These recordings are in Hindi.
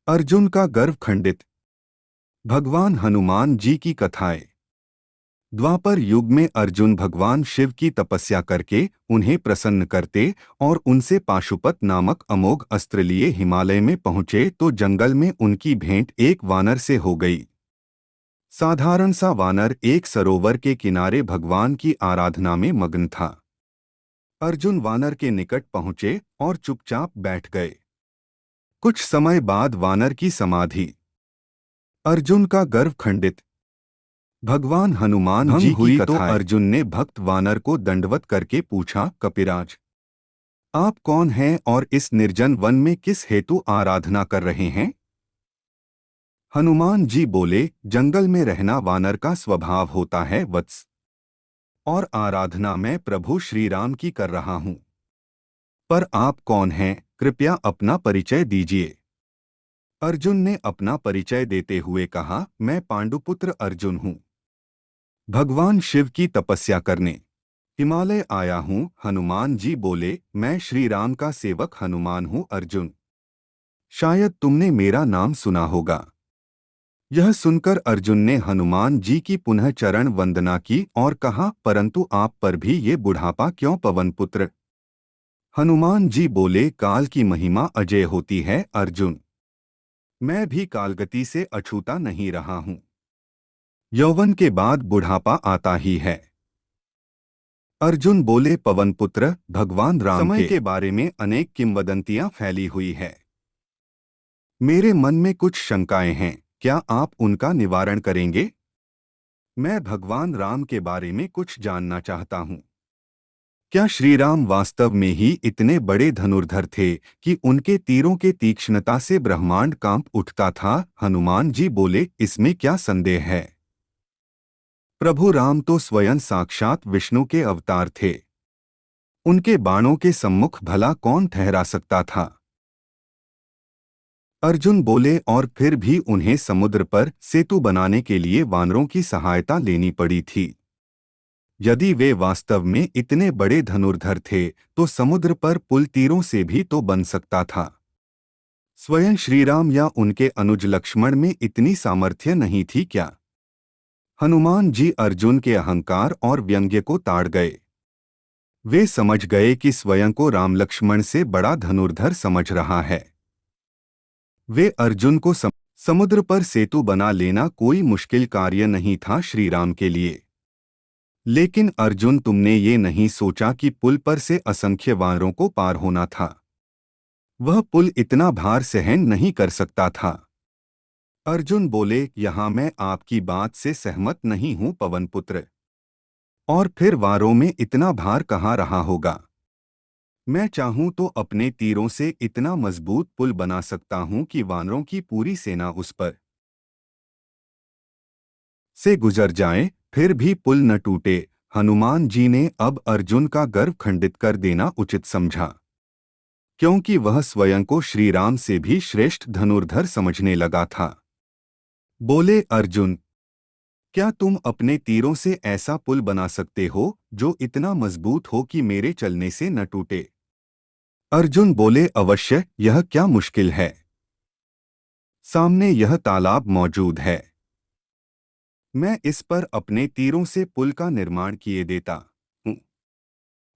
अर्जुन का गर्व खंडित। भगवान हनुमान जी की कथाएं। द्वापर युग में अर्जुन भगवान शिव की तपस्या करके उन्हें प्रसन्न करते और उनसे पाशुपत नामक अमोघ अस्त्र लिए हिमालय में पहुंचे तो जंगल में उनकी भेंट एक वानर से हो गई। साधारण सा वानर एक सरोवर के किनारे भगवान की आराधना में मग्न था। अर्जुन वानर के निकट पहुंचे और चुपचाप बैठ गए। कुछ समय बाद वानर की समाधि। अर्जुन का गर्व खंडित। भगवान हनुमान जी हुई की तो अर्जुन ने भक्त वानर को दंडवत करके पूछा, कपिराज, आप कौन हैं और इस निर्जन वन में किस हेतु आराधना कर रहे हैं? हनुमान जी बोले, जंगल में रहना वानर का स्वभाव होता है वत्स, और आराधना मैं प्रभु श्री राम की कर रहा हूं। पर आप कौन हैं, कृपया अपना परिचय दीजिए। अर्जुन ने अपना परिचय देते हुए कहा, मैं पांडुपुत्र अर्जुन हूं, भगवान शिव की तपस्या करने हिमालय आया हूं। हनुमान जी बोले, मैं श्री राम का सेवक हनुमान हूं अर्जुन, शायद तुमने मेरा नाम सुना होगा। यह सुनकर अर्जुन ने हनुमान जी की पुनः चरण वंदना की और कहा, परंतु आप पर भी ये बुढ़ापा क्यों पवन पुत्र? हनुमान जी बोले, काल की महिमा अजय होती है अर्जुन, मैं भी कालगति से अछूता नहीं रहा हूं। यौवन के बाद बुढ़ापा आता ही है। अर्जुन बोले, पवन पुत्र, भगवान राम समय के बारे में अनेक किंवदंतियां फैली हुई है। मेरे मन में कुछ शंकाएं हैं, क्या आप उनका निवारण करेंगे? मैं भगवान राम के बारे में कुछ जानना चाहता हूं। क्या श्री राम वास्तव में ही इतने बड़े धनुर्धर थे कि उनके तीरों के तीक्ष्णता से ब्रह्मांड कांप उठता था? हनुमान जी बोले, इसमें क्या संदेह है। प्रभु राम तो स्वयं साक्षात विष्णु के अवतार थे, उनके बाणों के सम्मुख भला कौन ठहरा सकता था? अर्जुन बोले, और फिर भी उन्हें समुद्र पर सेतु बनाने के लिए वानरों की सहायता लेनी पड़ी थी। यदि वे वास्तव में इतने बड़े धनुर्धर थे तो समुद्र पर पुल तीरों से भी तो बन सकता था। स्वयं श्रीराम या उनके अनुज लक्ष्मण में इतनी सामर्थ्य नहीं थी क्या? हनुमान जी अर्जुन के अहंकार और व्यंग्य को ताड़ गए। वे समझ गए कि स्वयं को राम लक्ष्मण से बड़ा धनुर्धर समझ रहा है। वे अर्जुन को समुद्र पर सेतु बना लेना कोई मुश्किल कार्य नहीं था श्री राम के लिए। लेकिन अर्जुन, तुमने ये नहीं सोचा कि पुल पर से असंख्य वानरों को पार होना था। वह पुल इतना भार सहन नहीं कर सकता था। अर्जुन बोले, यहाँ मैं आपकी बात से सहमत नहीं हूँ पवन पुत्र। और फिर वारों में इतना भार कहाँ रहा होगा? मैं चाहूं तो अपने तीरों से इतना मजबूत पुल बना सकता हूं कि वानरों की पूरी सेना उस पर से गुजर जाए, फिर भी पुल न टूटे। हनुमान जी ने अब अर्जुन का गर्व खंडित कर देना उचित समझा, क्योंकि वह स्वयं को श्री राम से भी श्रेष्ठ धनुर्धर समझने लगा था। बोले, अर्जुन, क्या तुम अपने तीरों से ऐसा पुल बना सकते हो जो इतना मजबूत हो कि मेरे चलने से न टूटे? अर्जुन बोले, अवश्य, यह क्या मुश्किल है। सामने यह तालाब मौजूद है, मैं इस पर अपने तीरों से पुल का निर्माण किए देता हूं।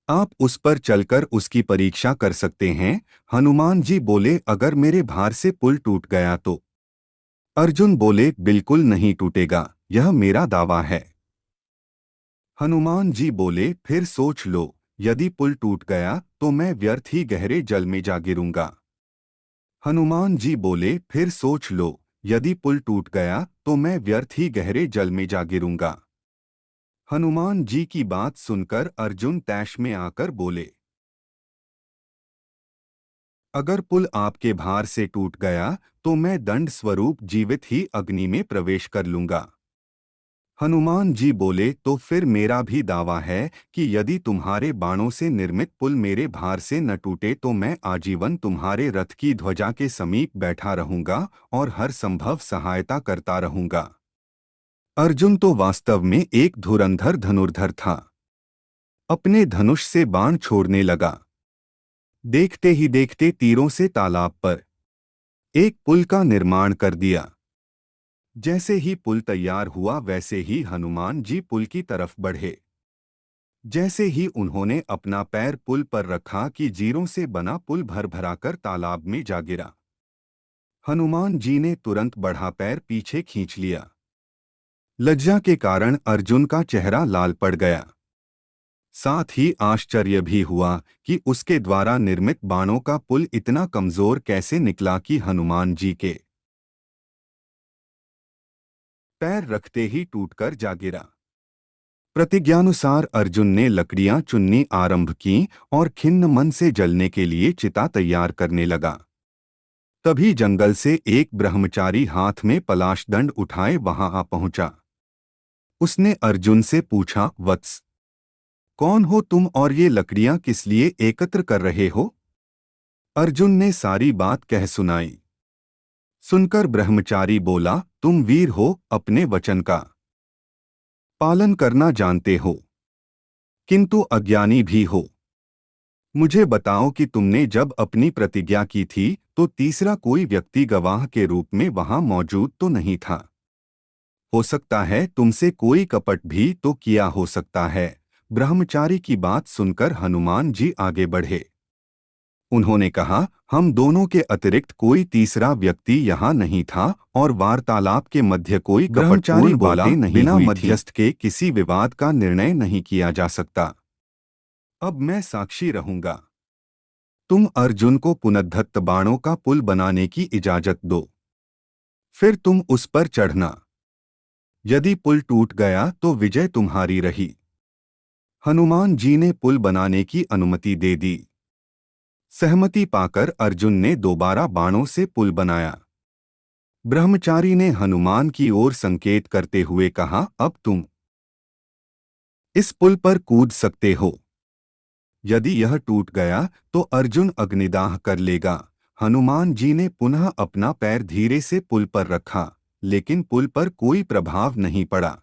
आप उस पर चलकर उसकी परीक्षा कर सकते हैं। हनुमान जी बोले, अगर मेरे भार से पुल टूट गया तो? अर्जुन बोले, बिल्कुल नहीं टूटेगा, यह मेरा दावा है। हनुमान जी बोले, फिर सोच लो, यदि पुल टूट गया तो मैं व्यर्थ ही गहरे जल में जा गिरूंगा। हनुमान जी बोले, फिर सोच लो, यदि पुल टूट गया तो मैं व्यर्थ ही गहरे जल में जा गिरूंगा। हनुमान जी की बात सुनकर अर्जुन तैश में आकर बोले, अगर पुल आपके भार से टूट गया तो मैं दंड स्वरूप जीवित ही अग्नि में प्रवेश कर लूंगा। हनुमान जी बोले, तो फिर मेरा भी दावा है कि यदि तुम्हारे बाणों से निर्मित पुल मेरे भार से न टूटे तो मैं आजीवन तुम्हारे रथ की ध्वजा के समीप बैठा रहूंगा और हर संभव सहायता करता रहूंगा। अर्जुन तो वास्तव में एक धुरंधर धनुर्धर था। अपने धनुष से बाण छोड़ने लगा। देखते ही देखते तीरों से तालाब पर एक पुल का निर्माण कर दिया। जैसे ही पुल तैयार हुआ वैसे ही हनुमान जी पुल की तरफ बढ़े। जैसे ही उन्होंने अपना पैर पुल पर रखा कि जीरों से बना पुल भर भराकर तालाब में जा गिरा। हनुमान जी ने तुरंत बढ़ा पैर पीछे खींच लिया। लज्जा के कारण अर्जुन का चेहरा लाल पड़ गया। साथ ही आश्चर्य भी हुआ कि उसके द्वारा निर्मित बाणों का पुल इतना कमजोर कैसे निकला कि हनुमान जी के पैर रखते ही टूटकर जा गिरा। प्रतिज्ञानुसार अर्जुन ने लकड़ियां चुननी आरंभ की और खिन्न मन से जलने के लिए चिता तैयार करने लगा। तभी जंगल से एक ब्रह्मचारी हाथ में पलाश दंड उठाए वहां आ पहुंचा। उसने अर्जुन से पूछा, वत्स, कौन हो तुम और ये लकड़ियां किस लिए एकत्र कर रहे हो? अर्जुन ने सारी बात कह सुनाई। सुनकर ब्रह्मचारी बोला, तुम वीर हो, अपने वचन का पालन करना जानते हो, किंतु अज्ञानी भी हो। मुझे बताओ कि तुमने जब अपनी प्रतिज्ञा की थी तो तीसरा कोई व्यक्ति गवाह के रूप में वहां मौजूद तो नहीं था। हो सकता है तुमसे कोई कपट भी तो किया हो सकता है। ब्रह्मचारी की बात सुनकर हनुमान जी आगे बढ़े। उन्होंने कहा, हम दोनों के अतिरिक्त कोई तीसरा व्यक्ति यहाँ नहीं था और वार्तालाप के मध्य कोई कपटपूर्ण बातें नहीं बिना मध्यस्थ के किसी विवाद का निर्णय नहीं किया जा सकता। अब मैं साक्षी रहूंगा। तुम अर्जुन को पुनर्धत्त बाणों का पुल बनाने की इजाजत दो, फिर तुम उस पर चढ़ना। यदि पुल टूट गया तो विजय तुम्हारी रही। हनुमान जी ने पुल बनाने की अनुमति दे दी। सहमति पाकर अर्जुन ने दोबारा बाणों से पुल बनाया। ब्रह्मचारी ने हनुमान की ओर संकेत करते हुए कहा, अब तुम इस पुल पर कूद सकते हो। यदि यह टूट गया तो अर्जुन अग्निदाह कर लेगा। हनुमान जी ने पुनः अपना पैर धीरे से पुल पर रखा, लेकिन पुल पर कोई प्रभाव नहीं पड़ा।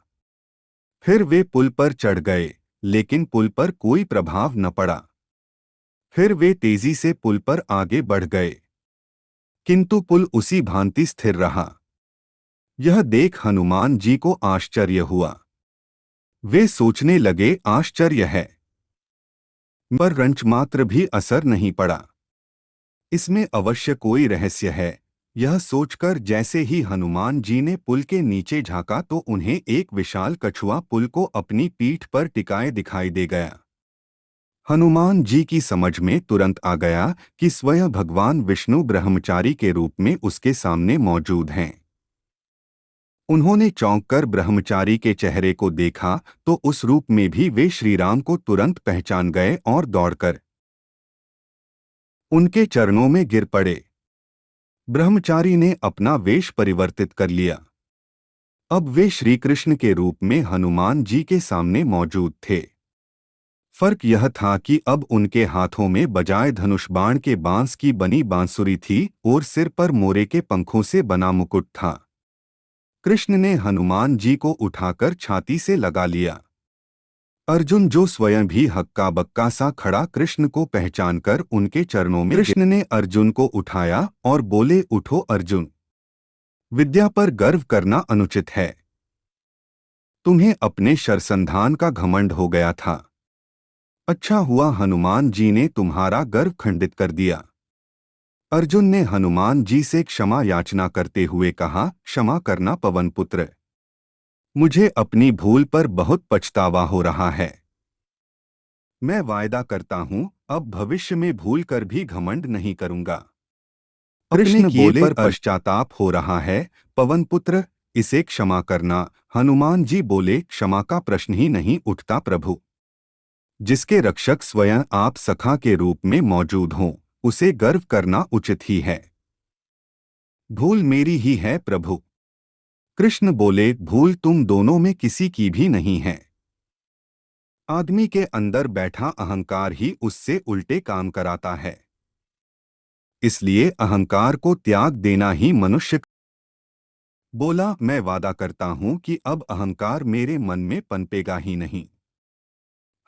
फिर वे पुल पर चढ़ गए, लेकिन पुल पर कोई प्रभाव न पड़ा। फिर वे तेजी से पुल पर आगे बढ़ गए, किंतु पुल उसी भांति स्थिर रहा। यह देख हनुमान जी को आश्चर्य हुआ। वे सोचने लगे, आश्चर्य है, पर रंच मात्र भी असर नहीं पड़ा। इसमें अवश्य कोई रहस्य है। यह सोचकर जैसे ही हनुमान जी ने पुल के नीचे झांका तो उन्हें एक विशाल कछुआ पुल को अपनी पीठ पर टिकाए दिखाई दे गया। हनुमान जी की समझ में तुरंत आ गया कि स्वयं भगवान विष्णु ब्रह्मचारी के रूप में उसके सामने मौजूद हैं। उन्होंने चौंककर ब्रह्मचारी के चेहरे को देखा तो उस रूप में भी वे श्रीराम को तुरंत पहचान गए और दौड़कर उनके चरणों में गिर पड़े। ब्रह्मचारी ने अपना वेश परिवर्तित कर लिया। अब वे श्रीकृष्ण के रूप में हनुमान जी के सामने मौजूद थे। फर्क यह था कि अब उनके हाथों में बजाय धनुष बाण के बांस की बनी बांसुरी थी और सिर पर मोरे के पंखों से बना मुकुट था। कृष्ण ने हनुमान जी को उठाकर छाती से लगा लिया। अर्जुन, जो स्वयं भी हक्का बक्का सा खड़ा कृष्ण को पहचानकर उनके चरणों में, कृष्ण ने अर्जुन को उठाया और बोले, उठो अर्जुन, विद्या पर गर्व करना अनुचित है। तुम्हें अपने शरसंधान का घमंड हो गया था। अच्छा हुआ हनुमान जी ने तुम्हारा गर्व खंडित कर दिया। अर्जुन ने हनुमान जी से क्षमा याचना करते हुए कहा, क्षमा करना पवन पुत्र, मुझे अपनी भूल पर बहुत पछतावा हो रहा है। मैं वायदा करता हूँ अब भविष्य में भूल कर भी घमंड नहीं करूँगा। कृष्ण बोले, पर पश्चाताप हो रहा है पवन पुत्र, इसे क्षमा करना। हनुमान जी बोले, क्षमा का प्रश्न ही नहीं उठता प्रभु। जिसके रक्षक स्वयं आप सखा के रूप में मौजूद हों, उसे गर्व करना उचित ही है। भूल मेरी ही है प्रभु। कृष्ण बोले, भूल तुम दोनों में किसी की भी नहीं है। आदमी के अंदर बैठा अहंकार ही उससे उल्टे काम कराता है। इसलिए अहंकार को त्याग देना ही मनुष्य। बोला, मैं वादा करता हूं कि अब अहंकार मेरे मन में पनपेगा ही नहीं।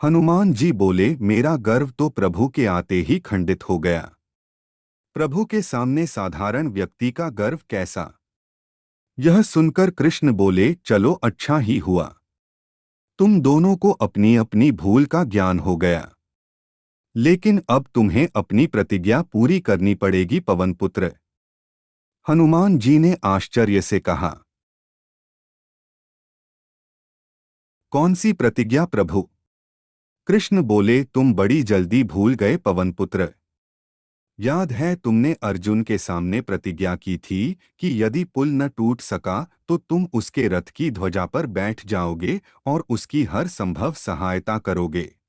हनुमान जी बोले, मेरा गर्व तो प्रभु के आते ही खंडित हो गया। प्रभु के सामने साधारण व्यक्ति का गर्व कैसा। यह सुनकर कृष्ण बोले, चलो अच्छा ही हुआ, तुम दोनों को अपनी अपनी भूल का ज्ञान हो गया। लेकिन अब तुम्हें अपनी प्रतिज्ञा पूरी करनी पड़ेगी पवनपुत्र। हनुमान जी ने आश्चर्य से कहा, कौन सी प्रतिज्ञा प्रभु। कृष्ण बोले, तुम बड़ी जल्दी भूल गए पवनपुत्र। याद है तुमने अर्जुन के सामने प्रतिज्ञा की थी कि यदि पुल न टूट सका तो तुम उसके रथ की ध्वजा पर बैठ जाओगे और उसकी हर संभव सहायता करोगे।